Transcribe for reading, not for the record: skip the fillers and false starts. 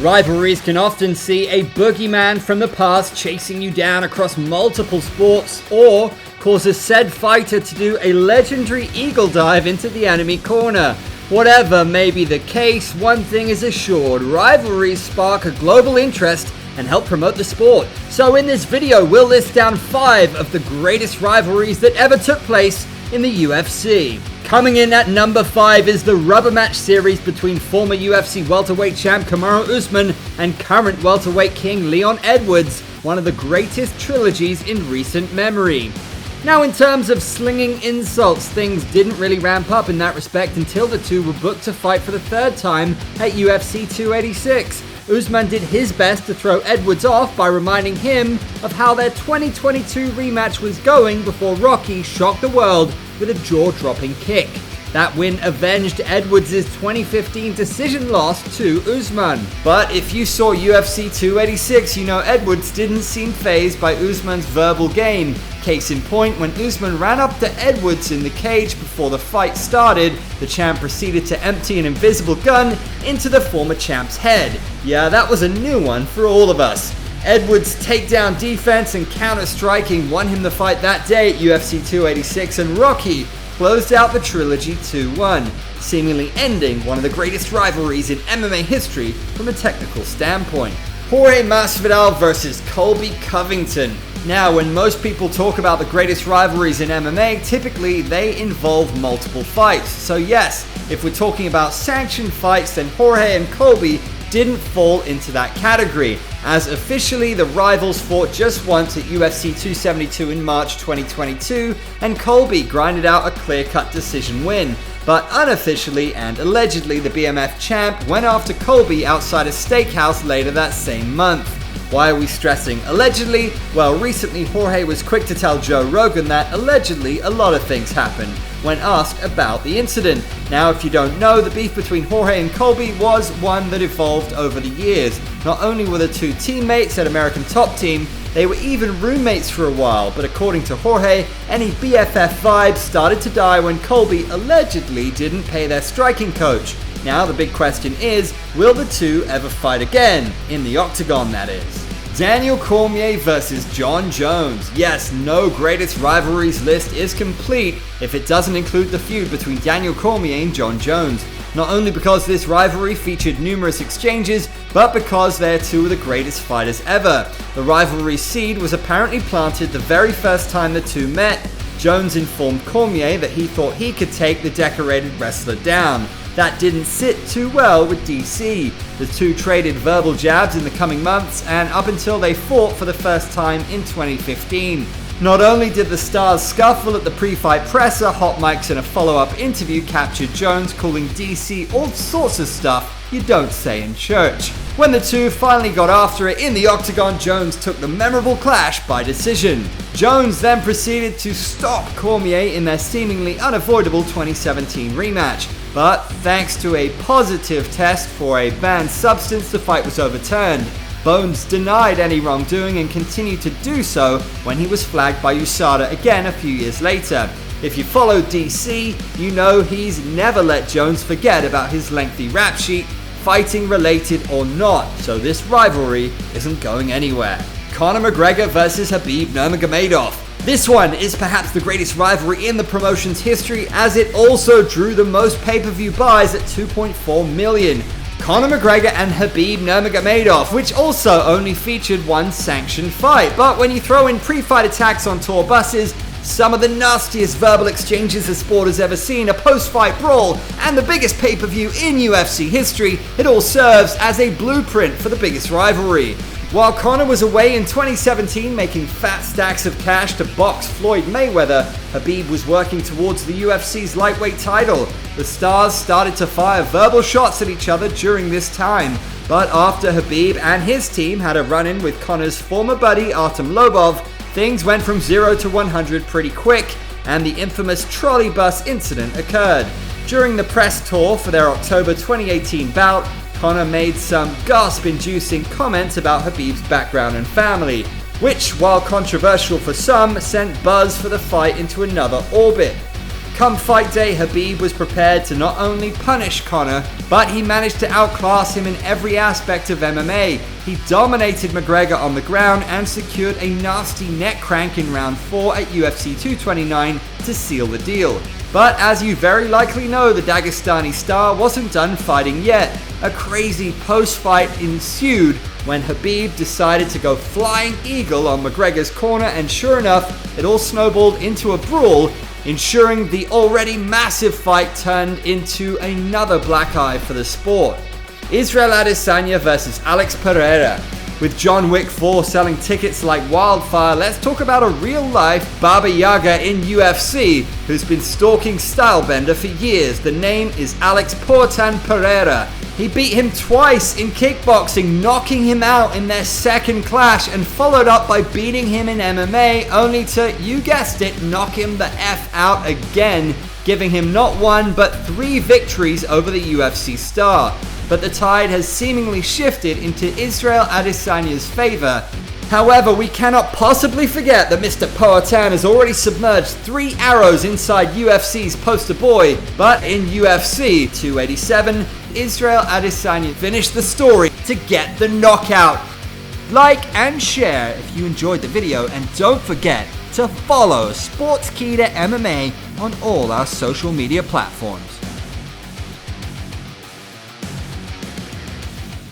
Rivalries can often see a boogeyman from the past chasing you down across multiple sports, or causes said fighter to do a legendary eagle dive into the enemy corner. Whatever may be the case, one thing is assured: rivalries spark a global interest and help promote the sport. So in this video, we'll list down 5 of the greatest rivalries that ever took place in the UFC. Coming in at number 5 is the rubber match series between former UFC welterweight champ Kamaru Usman and current welterweight king Leon Edwards, one of the greatest trilogies in recent memory. Now, in terms of slinging insults, things didn't really ramp up in that respect until the two were booked to fight for the 3rd time at UFC 286. Usman did his best to throw Edwards off by reminding him of how their 2022 rematch was going before Rocky shocked the world with a jaw-dropping kick. That win avenged Edwards' 2015 decision loss to Usman. But if you saw UFC 286, you know Edwards didn't seem fazed by Usman's verbal game. Case in point, when Usman ran up to Edwards in the cage before the fight started, the champ proceeded to empty an invisible gun into the former champ's head. Yeah, that was a new one for all of us. Edwards' takedown defense and counter-striking won him the fight that day at UFC 286, and Rocky closed out the trilogy 2-1, seemingly ending one of the greatest rivalries in MMA history from a technical standpoint. Jorge Masvidal versus Colby Covington. Now, when most people talk about the greatest rivalries in MMA, typically they involve multiple fights. So yes, if we're talking about sanctioned fights, then Jorge and Colby didn't fall into that category, as officially the rivals fought just once at UFC 272 in March 2022, and Colby grinded out a clear-cut decision win. But unofficially and allegedly, the BMF champ went after Colby outside a steakhouse later that same month. Why are we stressing allegedly? Well, recently Jorge was quick to tell Joe Rogan that allegedly a lot of things happened when asked about the incident. Now, if you don't know, the beef between Jorge and Colby was one that evolved over the years. Not only were the two teammates at American Top Team, they were even roommates for a while, but according to Jorge, any BFF vibes started to die when Colby allegedly didn't pay their striking coach. Now, the big question is, will the two ever fight again? In the octagon, that is. Daniel Cormier versus Jon Jones. Yes, no greatest rivalries list is complete if it doesn't include the feud between Daniel Cormier and Jon Jones. Not only because this rivalry featured numerous exchanges, but because they're two of the greatest fighters ever. The rivalry seed was apparently planted the very first time the two met. Jones informed Cormier that he thought he could take the decorated wrestler down. That didn't sit too well with DC. The two traded verbal jabs in the coming months, and up until they fought for the first time in 2015. Not only did the stars scuffle at the pre-fight presser, hot mics and a follow-up interview captured Jones calling DC all sorts of stuff you don't say in church. When the two finally got after it in the octagon, Jones took the memorable clash by decision. Jones then proceeded to stop Cormier in their seemingly unavoidable 2017 rematch. But thanks to a positive test for a banned substance, the fight was overturned. Bones denied any wrongdoing and continued to do so when he was flagged by USADA again a few years later. If you follow DC, you know he's never let Jones forget about his lengthy rap sheet, fighting related or not, so this rivalry isn't going anywhere. Conor McGregor versus Khabib Nurmagomedov. This one is perhaps the greatest rivalry in the promotion's history, as it also drew the most pay-per-view buys at 2.4 million. Conor McGregor and Khabib Nurmagomedov, which also only featured one sanctioned fight. But when you throw in pre-fight attacks on tour buses, some of the nastiest verbal exchanges the sport has ever seen, a post-fight brawl, and the biggest pay-per-view in UFC history, it all serves as a blueprint for the biggest rivalry. While Conor was away in 2017 making fat stacks of cash to box Floyd Mayweather, Khabib was working towards the UFC's lightweight title. The stars started to fire verbal shots at each other during this time, but after Khabib and his team had a run-in with Conor's former buddy Artem Lobov, things went from 0 to 100 pretty quick, and the infamous trolley bus incident occurred. During the press tour for their October 2018 bout, Conor made some gasp-inducing comments about Khabib's background and family, which, while controversial for some, sent buzz for the fight into another orbit. Come fight day, Khabib was prepared to not only punish Conor, but he managed to outclass him in every aspect of MMA. He dominated McGregor on the ground and secured a nasty neck crank in round 4 at UFC 229 to seal the deal. But as you very likely know, the Dagestani star wasn't done fighting yet. A crazy post-fight ensued when Khabib decided to go flying eagle on McGregor's corner, and sure enough, it all snowballed into a brawl, ensuring the already massive fight turned into another black eye for the sport. Israel Adesanya versus Alex Pereira. With John Wick 4 selling tickets like wildfire, let's talk about a real-life Baba Yaga in UFC who's been stalking Stylebender for years. The name is Alex Portan Pereira. He beat him twice in kickboxing, knocking him out in their second clash, and followed up by beating him in MMA, only to, you guessed it, knock him the F out again, giving him not one but 3 victories over the UFC star. But the tide has seemingly shifted into Israel Adesanya's favor. However, we cannot possibly forget that Mr. Poatan has already submerged 3 arrows inside UFC's poster boy. But in UFC 287, Israel Adesanya finished the story to get the knockout. Like and share if you enjoyed the video, and don't forget to follow Sportskeeda MMA on all our social media platforms.